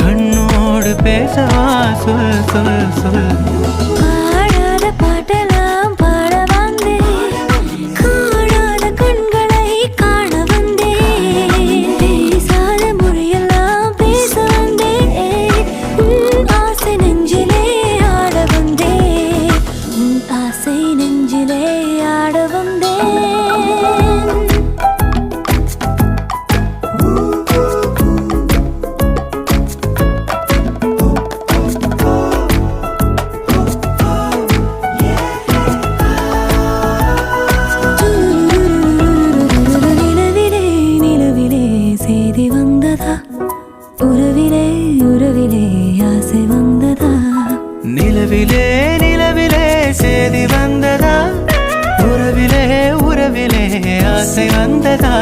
கண்ணோடு பேசவா சொல் சொல் சொல். பாடாத பாட்டெல்லாம் பாட வந்தேன், காணாத கண்களை காண வந்தேன், பேசாத மொழியெல்லாம் பேச வந்தேன், உன் ஆசை நெஞ்சிலே ஆட வந்தேன், உன் ஆசை நெஞ்சிலே ஆட வந்தேன். செய்தி வந்ததா, உறவிலே உறவிலே ஆசை வந்ததா, நிலவிலே நிலவிலே செய்தி வந்ததா, உறவிலே உறவிலே ஆசை வந்ததா.